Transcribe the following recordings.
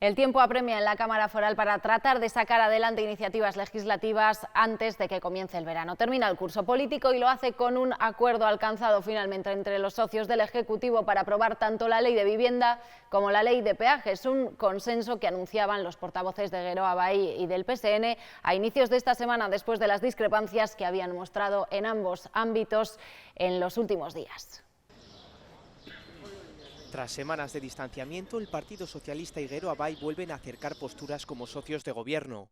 El tiempo apremia en la Cámara Foral para tratar de sacar adelante iniciativas legislativas antes de que comience el verano. Termina el curso político y lo hace con un acuerdo alcanzado finalmente entre los socios del Ejecutivo para aprobar tanto la Ley de Vivienda como la Ley de Peajes, un consenso que anunciaban los portavoces de Geroa Bai y del PSN a inicios de esta semana, después de las discrepancias que habían mostrado en ambos ámbitos en los últimos días. Tras semanas de distanciamiento, el Partido Socialista y Geroa Bai vuelven a acercar posturas como socios de gobierno.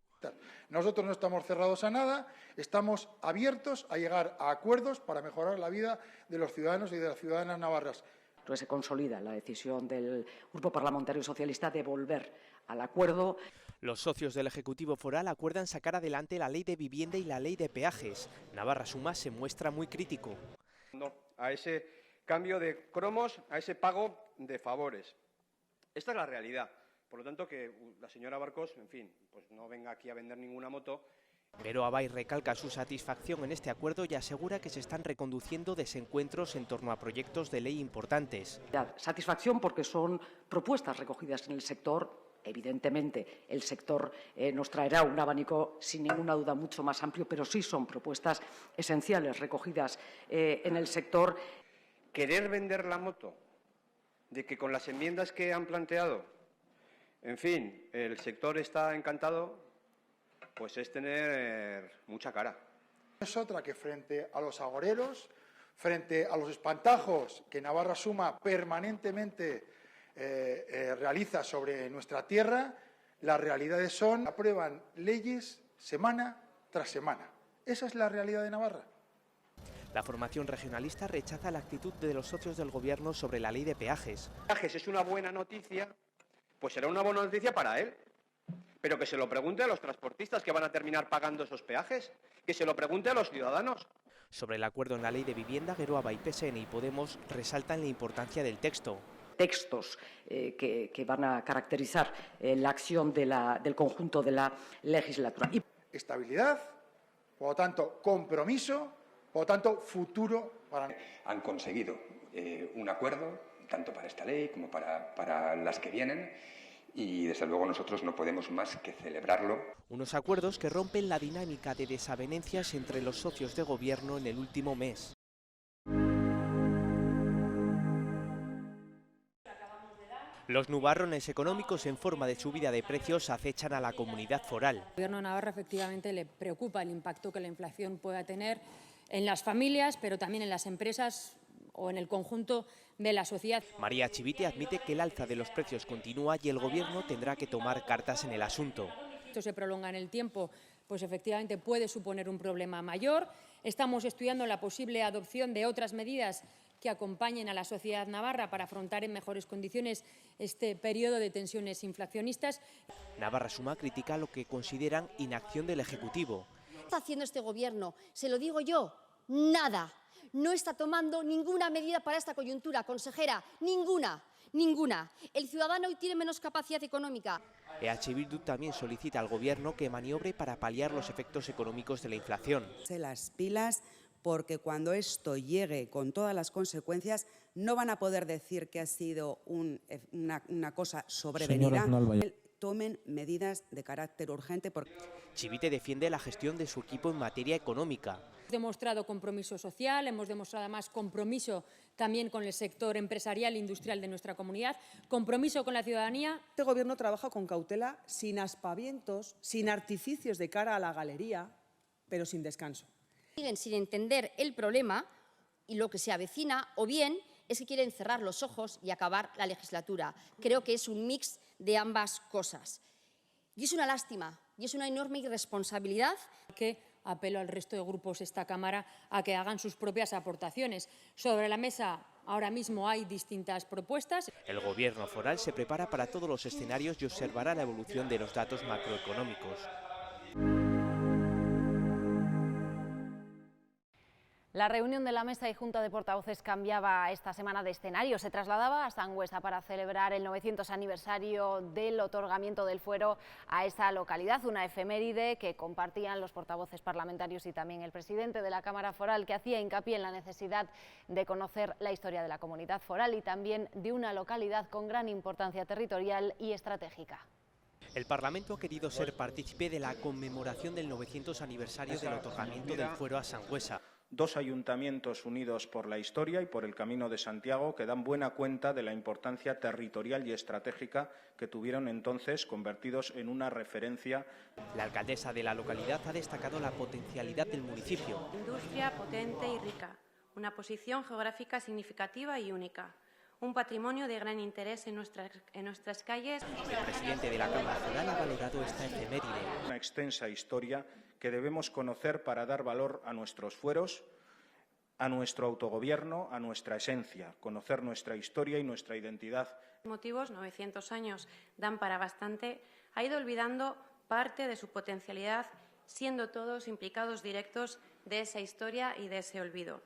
Nosotros no estamos cerrados a nada, estamos abiertos a llegar a acuerdos para mejorar la vida de los ciudadanos y de las ciudadanas navarras. Entonces se consolida la decisión del Grupo Parlamentario Socialista de volver al acuerdo. Los socios del Ejecutivo Foral acuerdan sacar adelante la Ley de Vivienda y la Ley de Peajes. Navarra Suma se muestra muy crítico. A ese cambio de cromos, a ese pago de favores. Esta es la realidad. Por lo tanto, que la señora Barcos, en fin, pues no venga aquí a vender ninguna moto. Geroa Bai recalca su satisfacción en este acuerdo y asegura que se están reconduciendo desencuentros en torno a proyectos de ley importantes. Satisfacción porque son propuestas recogidas en el sector. Evidentemente, el sector nos traerá un abanico, sin ninguna duda, mucho más amplio, pero sí son propuestas esenciales recogidas en el sector. Querer vender la moto de que con las enmiendas que han planteado, en fin, el sector está encantado, pues es tener mucha cara. Es otra que frente a los agoreros, frente a los espantajos que Navarra Suma permanentemente realiza sobre nuestra tierra, las realidades son: aprueban leyes semana tras semana. Esa es la realidad de Navarra. La formación regionalista rechaza la actitud de los socios del Gobierno sobre la Ley de Peajes. Peajes es una buena noticia, pues será una buena noticia para él. Pero que se lo pregunte a los transportistas que van a terminar pagando esos peajes, que se lo pregunte a los ciudadanos. Sobre el acuerdo en la Ley de Vivienda, Geroa Bai, PSN y Podemos resaltan la importancia del texto. Textos que van a caracterizar la acción del conjunto de la legislatura. Estabilidad, por lo tanto, compromiso, por lo tanto, futuro para... Han conseguido un acuerdo, tanto para esta ley como para las que vienen, y desde luego nosotros no podemos más que celebrarlo. Unos acuerdos que rompen la dinámica de desavenencias entre los socios de gobierno en el último mes. Los nubarrones económicos en forma de subida de precios acechan a la comunidad foral. Al Gobierno de Navarra efectivamente le preocupa el impacto que la inflación pueda tener en las familias, pero también en las empresas o en el conjunto de la sociedad. María Chivite admite que el alza de los precios continúa y el Gobierno tendrá que tomar cartas en el asunto. Esto se prolonga en el tiempo, pues efectivamente puede suponer un problema mayor. Estamos estudiando la posible adopción de otras medidas que acompañen a la sociedad navarra para afrontar en mejores condiciones este periodo de tensiones inflacionistas. Navarra Suma critica lo que consideran inacción del Ejecutivo. ¿Qué está haciendo este Gobierno? Se lo digo yo, nada. No está tomando ninguna medida para esta coyuntura, consejera, ninguna. El ciudadano hoy tiene menos capacidad económica. EH Bildu también solicita al Gobierno que maniobre para paliar los efectos económicos de la inflación. Las pilas, porque cuando esto llegue con todas las consecuencias no van a poder decir que ha sido una cosa sobrevenida. Tomen medidas de carácter urgente. Chivite defiende la gestión de su equipo en materia económica. Hemos demostrado compromiso social, hemos demostrado además compromiso también con el sector empresarial e industrial de nuestra comunidad, compromiso con la ciudadanía. Este Gobierno trabaja con cautela, sin aspavientos, sin artificios de cara a la galería, pero sin descanso. Siguen sin entender el problema y lo que se avecina, o bien es que quieren cerrar los ojos y acabar la legislatura. Creo que es un mix de ambas cosas. Y es una lástima y es una enorme irresponsabilidad. Que apelo al resto de grupos de esta Cámara a que hagan sus propias aportaciones. Sobre la mesa ahora mismo hay distintas propuestas. El Gobierno foral se prepara para todos los escenarios y observará la evolución de los datos macroeconómicos. La reunión de la Mesa y Junta de Portavoces cambiaba esta semana de escenario. Se trasladaba a Sangüesa para celebrar el 900 aniversario del otorgamiento del fuero a esa localidad, una efeméride que compartían los portavoces parlamentarios y también el presidente de la Cámara Foral, que hacía hincapié en la necesidad de conocer la historia de la comunidad foral y también de una localidad con gran importancia territorial y estratégica. El Parlamento ha querido ser partícipe de la conmemoración del 900 aniversario del otorgamiento del fuero a Sangüesa. Dos ayuntamientos unidos por la historia y por el Camino de Santiago que dan buena cuenta de la importancia territorial y estratégica que tuvieron entonces, convertidos en una referencia. La alcaldesa de la localidad ha destacado la potencialidad del municipio. Industria potente y rica, una posición geográfica significativa y única, un patrimonio de gran interés en nuestras calles. El presidente de la Cámara Foral ha valorado esta efeméride. Una extensa historia que debemos conocer para dar valor a nuestros fueros, a nuestro autogobierno, a nuestra esencia, conocer nuestra historia y nuestra identidad. Motivos, 900 años dan para bastante, ha ido olvidando parte de su potencialidad, siendo todos implicados directos de esa historia y de ese olvido.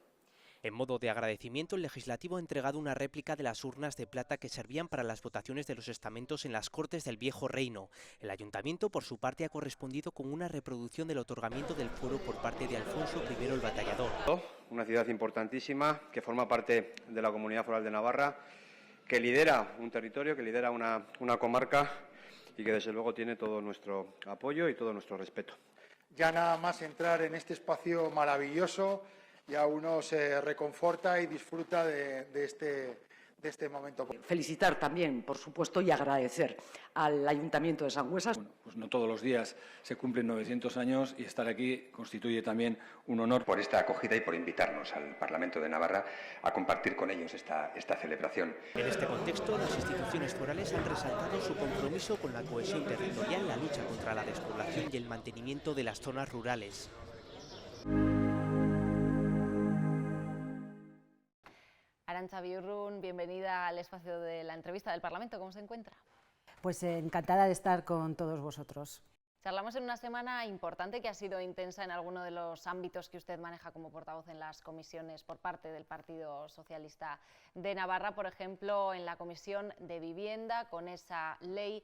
En modo de agradecimiento, el Legislativo ha entregado una réplica de las urnas de plata que servían para las votaciones de los estamentos en las Cortes del Viejo Reino. El Ayuntamiento, por su parte, ha correspondido con una reproducción del otorgamiento del fuero por parte de Alfonso I el Batallador. Una ciudad importantísima que forma parte de la Comunidad Foral de Navarra, que lidera un territorio, que lidera una comarca y que desde luego tiene todo nuestro apoyo y todo nuestro respeto. Ya nada más entrar en este espacio maravilloso, ya uno se reconforta y disfruta de este momento. Felicitar también, por supuesto, y agradecer al Ayuntamiento de Sangüesa. Bueno, pues no todos los días se cumplen 900 años y estar aquí constituye también un honor. Por esta acogida y por invitarnos al Parlamento de Navarra a compartir con ellos esta celebración. En este contexto, las instituciones forales han resaltado su compromiso con la cohesión territorial, la lucha contra la despoblación y el mantenimiento de las zonas rurales. Arantxa Biurrun, bienvenida al espacio de la entrevista del Parlamento. ¿Cómo se encuentra? Pues encantada de estar con todos vosotros. Charlamos en una semana importante que ha sido intensa en alguno de los ámbitos que usted maneja como portavoz en las comisiones por parte del Partido Socialista de Navarra. Por ejemplo, en la Comisión de Vivienda, con esa ley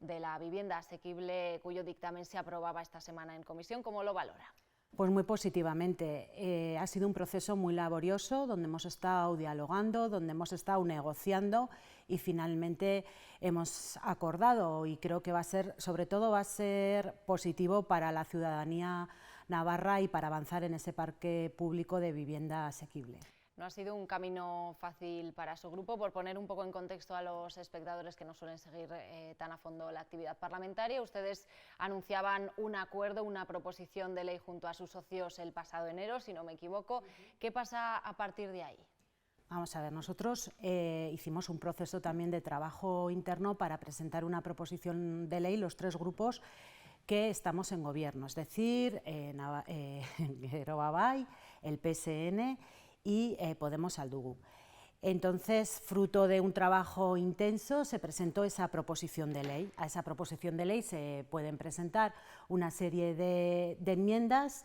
de la vivienda asequible cuyo dictamen se aprobaba esta semana en comisión. ¿Cómo lo valora? Pues muy positivamente. Ha sido un proceso muy laborioso, donde hemos estado dialogando, donde hemos estado negociando y finalmente hemos acordado, y creo que sobre todo va a ser positivo para la ciudadanía navarra y para avanzar en ese parque público de vivienda asequible. No ha sido un camino fácil para su grupo. Por poner un poco en contexto a los espectadores que no suelen seguir tan a fondo la actividad parlamentaria, ustedes anunciaban un acuerdo, una proposición de ley junto a sus socios el pasado enero, si no me equivoco. ¿Qué pasa a partir de ahí? Vamos a ver, nosotros hicimos un proceso también de trabajo interno para presentar una proposición de ley, los tres grupos que estamos en gobierno, es decir, Geroa Bai, el PSN y Podemos Aldugu. Entonces, fruto de un trabajo intenso, se presentó esa proposición de ley. A esa proposición de ley se pueden presentar una serie de enmiendas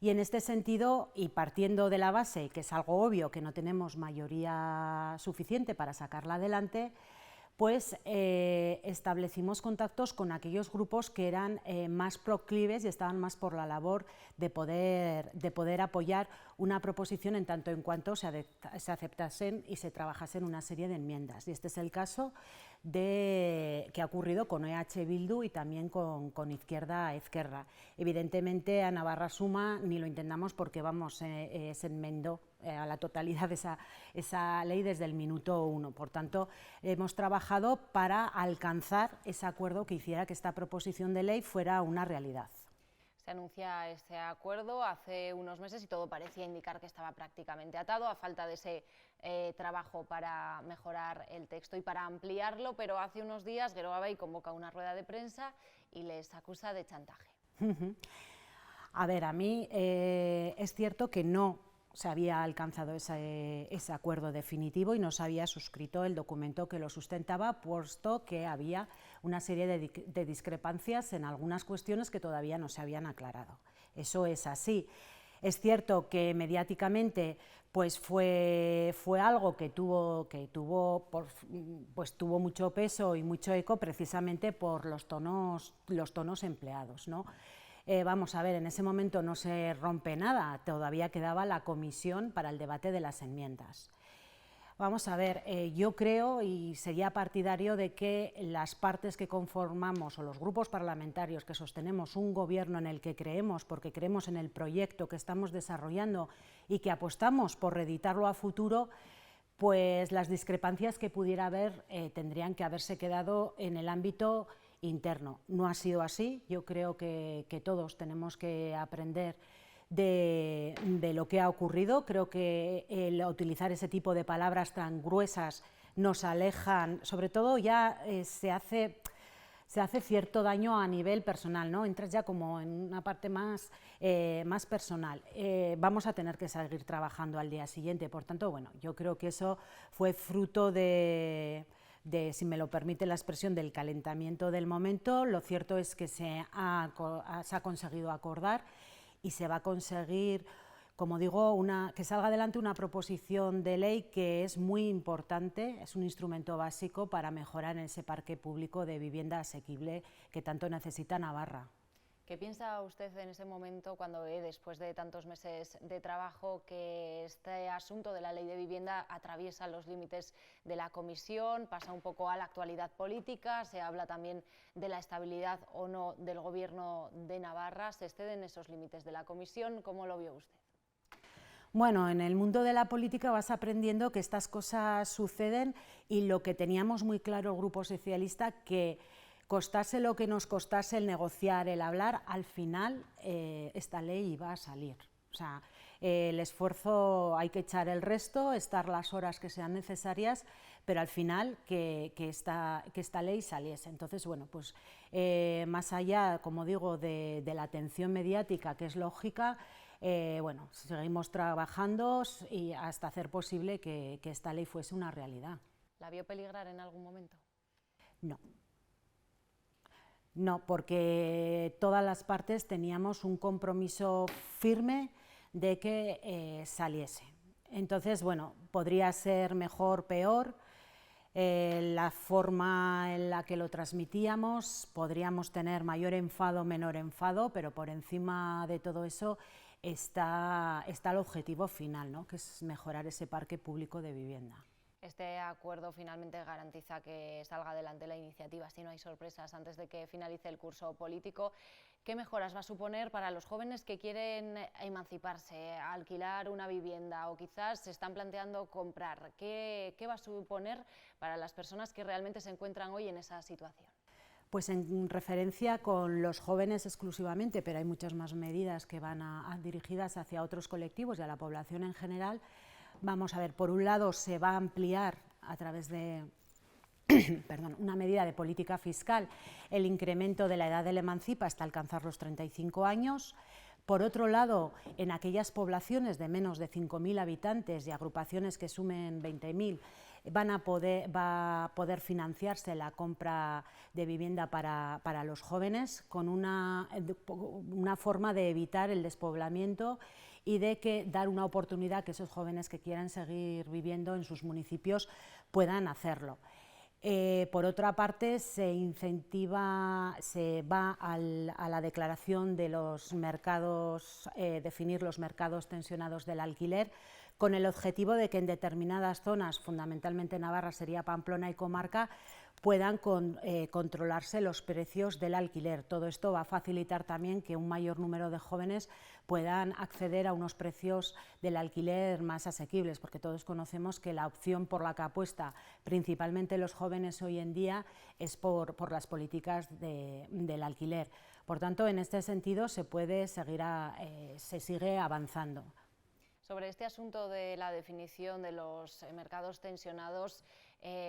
y en este sentido, y partiendo de la base, que es algo obvio, que no tenemos mayoría suficiente para sacarla adelante, pues establecimos contactos con aquellos grupos que eran más proclives y estaban más por la labor de poder apoyar una proposición en tanto en cuanto se aceptasen y se trabajasen una serie de enmiendas. Y este es el caso que ha ocurrido con EH Bildu y también con Izquierda Ezkerra. Evidentemente a Navarra Suma ni lo intentamos porque se enmendó a la totalidad esa ley desde el minuto 1. Por tanto, hemos trabajado para alcanzar ese acuerdo que hiciera que esta proposición de ley fuera una realidad. Se anuncia este acuerdo hace unos meses y todo parecía indicar que estaba prácticamente atado a falta de ese trabajo para mejorar el texto y para ampliarlo, pero hace unos días Geroa Bai convoca una rueda de prensa y les acusa de chantaje. A ver, a mí es cierto que no se había alcanzado ese acuerdo definitivo y no se había suscrito el documento que lo sustentaba, puesto que había una serie de discrepancias en algunas cuestiones que todavía no se habían aclarado. Eso es así. Es cierto que mediáticamente pues fue algo que tuvo mucho peso y mucho eco precisamente por los tonos empleados, ¿no? Vamos a ver, en ese momento no se rompe nada, todavía quedaba la comisión para el debate de las enmiendas. Vamos a ver, yo creo y sería partidario de que las partes que conformamos o los grupos parlamentarios que sostenemos un gobierno en el que creemos, porque creemos en el proyecto que estamos desarrollando y que apostamos por reeditarlo a futuro, pues las discrepancias que pudiera haber tendrían que haberse quedado en el ámbito interno. No ha sido así, yo creo que todos tenemos que aprender de lo que ha ocurrido. Creo que el utilizar ese tipo de palabras tan gruesas nos alejan, sobre todo ya se hace cierto daño a nivel personal, ¿no? Entras ya como en una parte más personal. Vamos a tener que seguir trabajando al día siguiente, por tanto, bueno, yo creo que eso fue fruto de, si me lo permite la expresión, del calentamiento del momento. Lo cierto es que se ha conseguido acordar y se va a conseguir, como digo, que salga adelante una proposición de ley que es muy importante, es un instrumento básico para mejorar ese parque público de vivienda asequible que tanto necesita Navarra. ¿Qué piensa usted en ese momento cuando ve, después de tantos meses de trabajo, que este asunto de la ley de vivienda atraviesa los límites de la comisión, pasa un poco a la actualidad política, se habla también de la estabilidad o no del gobierno de Navarra, se exceden esos límites de la comisión? ¿Cómo lo vio usted? Bueno, en el mundo de la política vas aprendiendo que estas cosas suceden y lo que teníamos muy claro el Grupo Socialista, que costase lo que nos costase el negociar, el hablar, al final esta ley iba a salir. O sea, el esfuerzo hay que echar el resto, estar las horas que sean necesarias, pero al final que esta ley saliese. Entonces, bueno, pues más allá, como digo, de la atención mediática, que es lógica, bueno, seguimos trabajando y hasta hacer posible que esta ley fuese una realidad. ¿La vio peligrar en algún momento? No. No, porque todas las partes teníamos un compromiso firme de que saliese. Entonces, bueno, podría ser mejor, peor, la forma en la que lo transmitíamos, podríamos tener mayor enfado, menor enfado, pero por encima de todo eso está el objetivo final, ¿no?, que es mejorar ese parque público de vivienda. Este acuerdo finalmente garantiza que salga adelante la iniciativa, si no hay sorpresas, antes de que finalice el curso político. ¿Qué mejoras va a suponer para los jóvenes que quieren emanciparse, alquilar una vivienda o quizás se están planteando comprar? ¿Qué va a suponer para las personas que realmente se encuentran hoy en esa situación? Pues en referencia con los jóvenes exclusivamente, pero hay muchas más medidas que van dirigidas hacia otros colectivos y a la población en general. Vamos a ver, por un lado se va a ampliar a través de una medida de política fiscal el incremento de la edad del emancipa hasta alcanzar los 35 años. Por otro lado, en aquellas poblaciones de menos de 5.000 habitantes y agrupaciones que sumen 20.000, va a poder financiarse la compra de vivienda para los jóvenes con una forma de evitar el despoblamiento y de dar una oportunidad que esos jóvenes que quieran seguir viviendo en sus municipios puedan hacerlo. Por otra parte, se va a la declaración de los mercados, definir los mercados tensionados del alquiler, con el objetivo de que en determinadas zonas, fundamentalmente Navarra, sería Pamplona y comarca, puedan controlarse los precios del alquiler. Todo esto va a facilitar también que un mayor número de jóvenes puedan acceder a unos precios del alquiler más asequibles, porque todos conocemos que la opción por la que apuesta principalmente los jóvenes hoy en día es por las políticas del alquiler. Por tanto, en este sentido se sigue avanzando. Sobre este asunto de la definición de los mercados tensionados,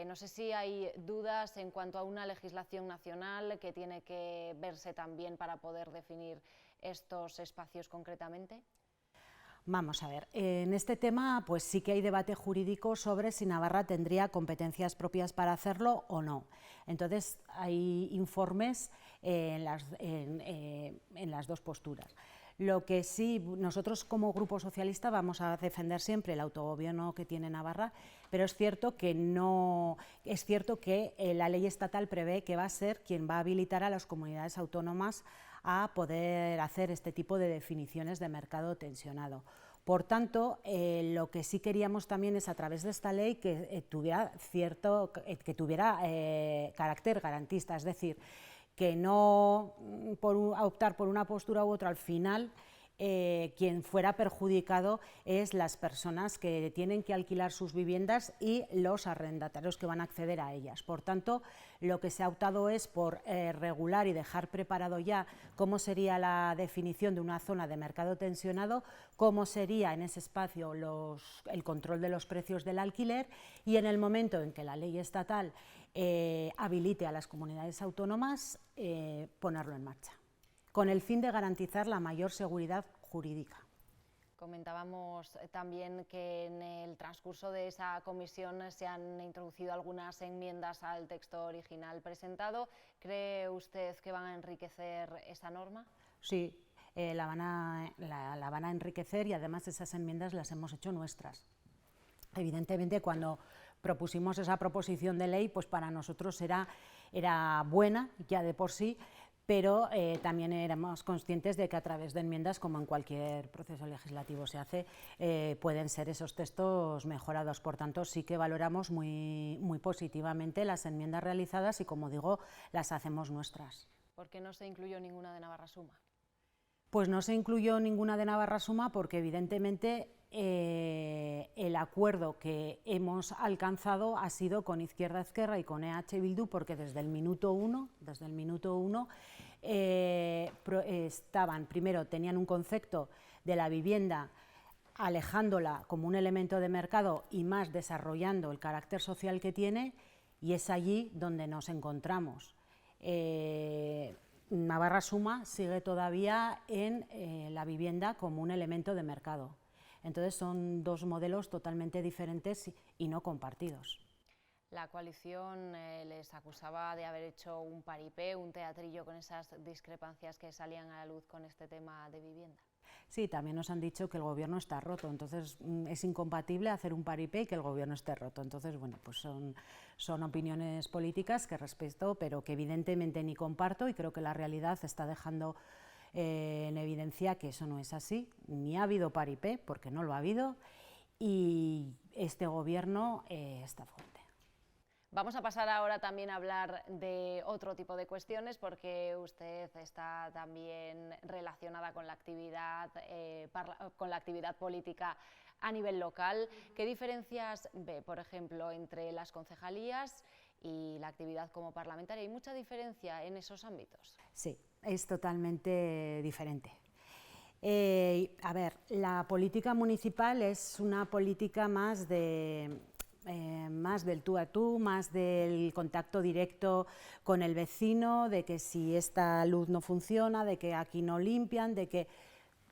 no sé si hay dudas en cuanto a una legislación nacional que tiene que verse también para poder definir estos espacios concretamente. Vamos a ver, en este tema pues sí que hay debate jurídico sobre si Navarra tendría competencias propias para hacerlo o no. Entonces hay informes en las dos posturas. Lo que sí, nosotros como Grupo Socialista vamos a defender siempre el autogobierno que tiene Navarra, pero es cierto que la ley estatal prevé que va a ser quien va a habilitar a las comunidades autónomas a poder hacer este tipo de definiciones de mercado tensionado. Por tanto, lo que sí queríamos también es, a través de esta ley, que tuviera carácter garantista, es decir, que no optar por una postura u otra, al final quien fuera perjudicado es las personas que tienen que alquilar sus viviendas y los arrendatarios que van a acceder a ellas. Por tanto, lo que se ha optado es por regular y dejar preparado ya cómo sería la definición de una zona de mercado tensionado, cómo sería en ese espacio el control de los precios del alquiler, y en el momento en que la ley estatal habilite a las comunidades autónomas, ponerlo en marcha, con el fin de garantizar la mayor seguridad jurídica. Comentábamos también que en el transcurso de esa comisión se han introducido algunas enmiendas al texto original presentado. ¿Cree usted que van a enriquecer esa norma? Sí, la van a enriquecer, y además esas enmiendas las hemos hecho nuestras. Evidentemente, cuando propusimos esa proposición de ley, pues para nosotros era buena ya de por sí, pero también éramos conscientes de que a través de enmiendas, como en cualquier proceso legislativo se hace, pueden ser esos textos mejorados. Por tanto, sí que valoramos muy positivamente las enmiendas realizadas y, como digo, las hacemos nuestras. ¿Por qué no se incluyó ninguna de Navarra Suma? Pues no se incluyó ninguna de Navarra Suma porque, evidentemente, el acuerdo que hemos alcanzado ha sido con Izquierda Ezkerra y con EH Bildu, porque desde el minuto uno tenían un concepto de la vivienda alejándola como un elemento de mercado y más desarrollando el carácter social que tiene, y es allí donde nos encontramos. Navarra Suma sigue todavía en la vivienda como un elemento de mercado. Entonces son dos modelos totalmente diferentes y no compartidos. La coalición les acusaba de haber hecho un paripé, un teatrillo con esas discrepancias que salían a la luz con este tema de vivienda. Sí, también nos han dicho que el gobierno está roto, entonces es incompatible hacer un paripé y que el gobierno esté roto. Entonces, bueno, pues son opiniones políticas que respeto, pero que evidentemente ni comparto, y creo que la realidad está dejando en evidencia que eso no es así. Ni ha habido paripé, porque no lo ha habido, y este gobierno está fuerte. Vamos a pasar ahora también a hablar de otro tipo de cuestiones, porque usted está también relacionada con la actividad política a nivel local. ¿Qué diferencias ve, por ejemplo, entre las concejalías y la actividad como parlamentaria? ¿Hay mucha diferencia en esos ámbitos? Sí, es totalmente diferente. A ver, la política municipal es una política más del tú a tú, más del contacto directo con el vecino, de que si esta luz no funciona, de que aquí no limpian, de que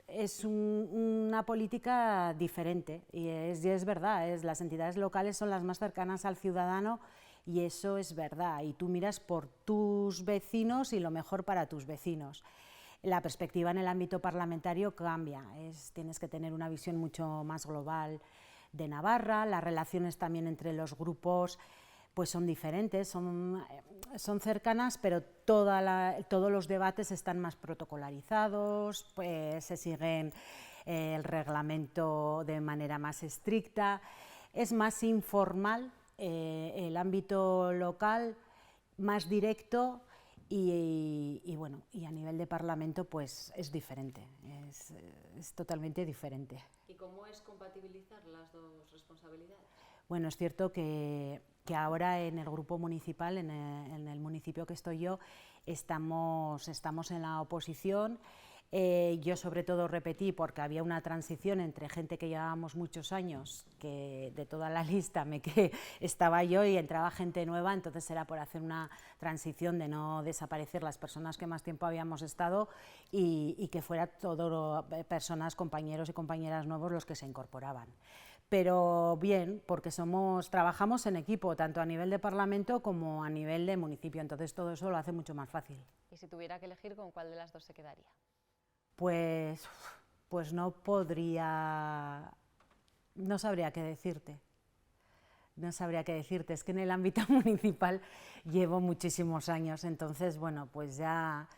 es una política diferente, y es verdad, las entidades locales son las más cercanas al ciudadano, y eso es verdad, y tú miras por tus vecinos y lo mejor para tus vecinos. La perspectiva en el ámbito parlamentario cambia, tienes que tener una visión mucho más global de Navarra, las relaciones también entre los grupos pues son diferentes, son cercanas, pero todos los debates están más protocolarizados, pues se siguen el reglamento de manera más estricta, es más informal el ámbito local, más directo, y bueno, y a nivel de Parlamento pues es diferente, es totalmente diferente. ¿Y cómo es compatibilizar las dos responsabilidades? Bueno, es cierto que ahora en el grupo municipal, en el municipio que estoy yo, estamos en la oposición. Yo sobre todo repetí porque había una transición entre gente que llevábamos muchos años, que de toda la lista estaba yo y entraba gente nueva, entonces era por hacer una transición de no desaparecer las personas que más tiempo habíamos estado y que fuera todo personas, compañeros y compañeras nuevos los que se incorporaban. Pero bien, porque trabajamos en equipo, tanto a nivel de Parlamento como a nivel de municipio, entonces todo eso lo hace mucho más fácil. ¿Y si tuviera que elegir, con cuál de las dos se quedaría? Pues no sabría qué decirte. No sabría qué decirte, es que en el ámbito municipal llevo muchísimos años, entonces bueno, pues ya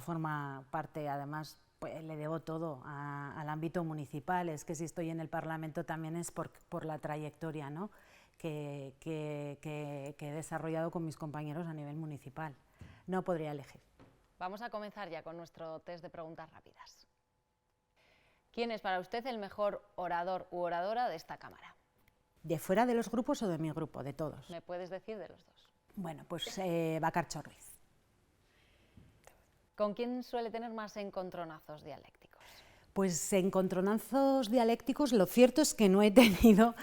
forma parte, además pues le debo todo al ámbito municipal. Es que si estoy en el Parlamento también es por la trayectoria, ¿no?, que he desarrollado con mis compañeros a nivel municipal. No podría elegir. Vamos a comenzar ya con nuestro test de preguntas rápidas. ¿Quién es para usted el mejor orador u oradora de esta Cámara? ¿De fuera de los grupos o de mi grupo? De todos. ¿Me puedes decir de los dos? Bueno, pues Bacarcho Ruiz. ¿Con quién suele tener más encontronazos dialécticos? Pues encontronazos dialécticos lo cierto es que no he tenido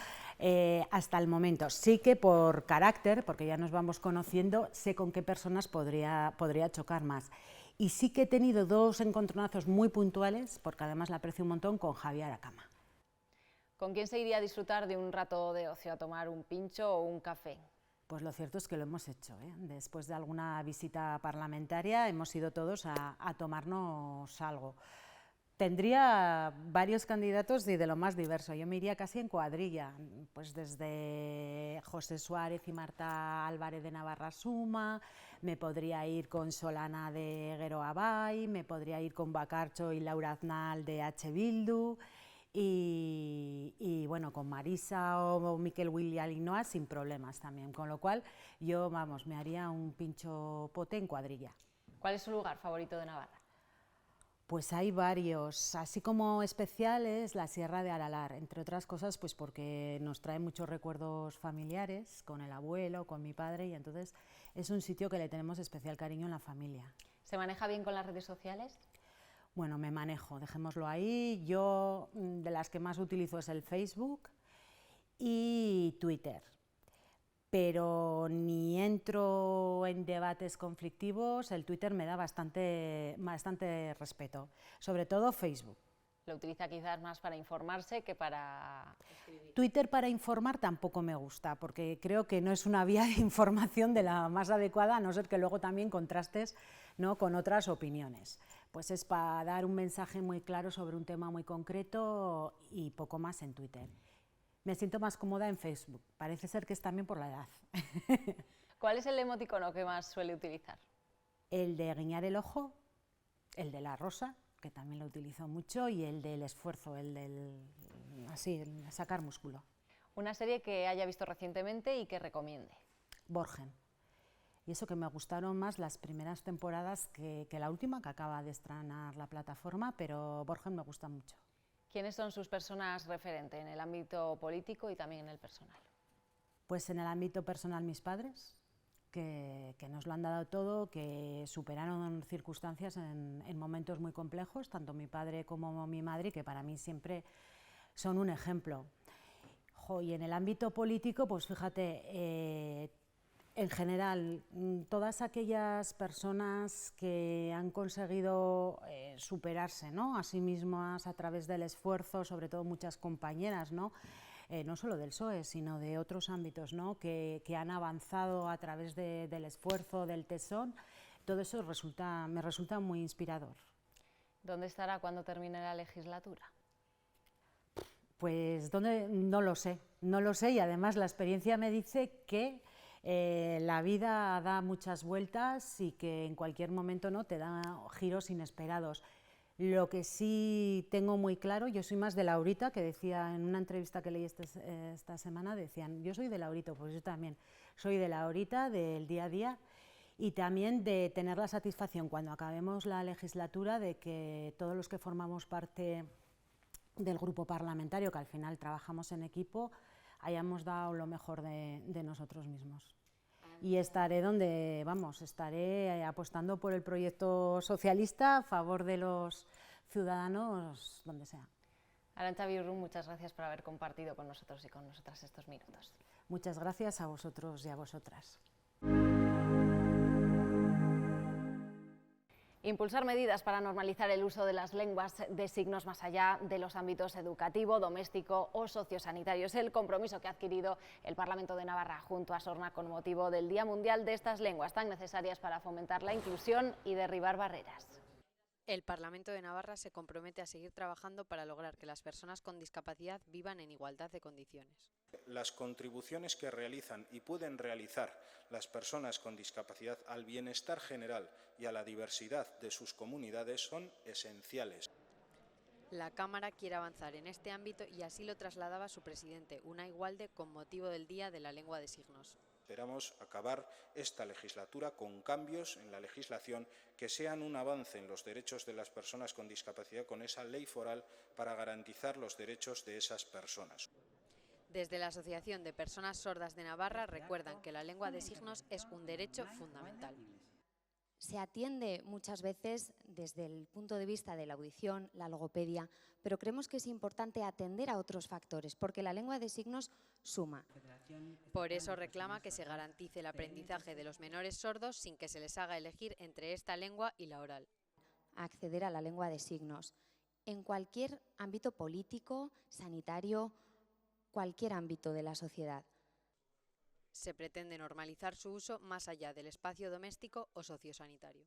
hasta el momento. Sí que por carácter, porque ya nos vamos conociendo, sé con qué personas podría chocar más. Y sí que he tenido dos encontronazos muy puntuales, porque además la aprecio un montón, con Javier Acama. ¿Con quién se iría a disfrutar de un rato de ocio, a tomar un pincho o un café? Pues lo cierto es que lo hemos hecho, ¿eh? Después de alguna visita parlamentaria hemos ido todos a tomarnos algo. Tendría varios candidatos y de lo más diverso. Yo me iría casi en cuadrilla, pues desde José Suárez y Marta Álvarez de Navarra Suma, me podría ir con Solana de Guero Abay, me podría ir con Bacarcho y Laura Aznal de H. Bildu, y bueno, con Marisa o Miquel William Linoa sin problemas también, con lo cual yo, vamos, me haría un pincho pote en cuadrilla. ¿Cuál es su lugar favorito de Navarra? Pues hay varios, así como especiales, la Sierra de Aralar, entre otras cosas pues porque nos trae muchos recuerdos familiares, con el abuelo, con mi padre, y entonces es un sitio que le tenemos especial cariño en la familia. ¿Se maneja bien con las redes sociales? Bueno, me manejo, dejémoslo ahí. Yo de las que más utilizo es el Facebook y Twitter, pero ni entro en debates conflictivos. El Twitter me da bastante respeto, sobre todo Facebook. ¿Lo utiliza quizás más para informarse que para escribir? Twitter para informar tampoco me gusta, porque creo que no es una vía de información de la más adecuada, a no ser que luego también contrastes, ¿no?, con otras opiniones. Pues es para dar un mensaje muy claro sobre un tema muy concreto y poco más en Twitter. Me siento más cómoda en Facebook, parece ser que es también por la edad. ¿Cuál es el emoticono que más suele utilizar? El de guiñar el ojo, el de la rosa, que también lo utilizo mucho, y el del esfuerzo, el sacar músculo. Una serie que haya visto recientemente y que recomiende. Borgen. Y eso que me gustaron más las primeras temporadas que la última, que acaba de estrenar la plataforma, pero Borgen me gusta mucho. ¿Quiénes son sus personas referentes en el ámbito político y también en el personal? Pues en el ámbito personal mis padres, que nos lo han dado todo, que superaron circunstancias en momentos muy complejos, tanto mi padre como mi madre, que para mí siempre son un ejemplo. Y en el ámbito político, pues fíjate, en general, todas aquellas personas que han conseguido superarse, ¿no?, a sí mismas a través del esfuerzo, sobre todo muchas compañeras, ¿no?, no solo del PSOE, sino de otros ámbitos, ¿no?, que han avanzado a través del esfuerzo, del tesón, todo eso me resulta muy inspirador. ¿Dónde estará cuando termine la legislatura? Pues no lo sé, y además la experiencia me dice que la vida da muchas vueltas y que en cualquier momento, ¿no?, te da giros inesperados. Lo que sí tengo muy claro, yo soy más de Laurita, que decía en una entrevista que leí esta semana, decían, yo soy de Laurita, pues yo también soy de Laurita, del día a día, y también de tener la satisfacción cuando acabemos la legislatura de que todos los que formamos parte del grupo parlamentario, que al final trabajamos en equipo, hayamos dado lo mejor de nosotros mismos. Y estaré donde, vamos, estaré apostando por el proyecto socialista a favor de los ciudadanos, donde sea. Arantxa Birrun, muchas gracias por haber compartido con nosotros y con nosotras estos minutos. Muchas gracias a vosotros y a vosotras. Impulsar medidas para normalizar el uso de las lenguas de signos más allá de los ámbitos educativo, doméstico o sociosanitario. Es el compromiso que ha adquirido el Parlamento de Navarra junto a Sorna con motivo del Día Mundial de estas lenguas tan necesarias para fomentar la inclusión y derribar barreras. El Parlamento de Navarra se compromete a seguir trabajando para lograr que las personas con discapacidad vivan en igualdad de condiciones. Las contribuciones que realizan y pueden realizar las personas con discapacidad al bienestar general y a la diversidad de sus comunidades son esenciales. La Cámara quiere avanzar en este ámbito y así lo trasladaba su presidente, Unai Gualde, con motivo del Día de la Lengua de Signos. Esperamos acabar esta legislatura con cambios en la legislación que sean un avance en los derechos de las personas con discapacidad con esa ley foral para garantizar los derechos de esas personas. Desde la Asociación de Personas Sordas de Navarra recuerdan que la lengua de signos es un derecho fundamental. Se atiende muchas veces desde el punto de vista de la audición, la logopedia, pero creemos que es importante atender a otros factores, porque la lengua de signos suma. Por eso reclama que se garantice el aprendizaje de los menores sordos sin que se les haga elegir entre esta lengua y la oral. Acceder a la lengua de signos en cualquier ámbito político, sanitario, cualquier ámbito de la sociedad. Se pretende normalizar su uso más allá del espacio doméstico o sociosanitario.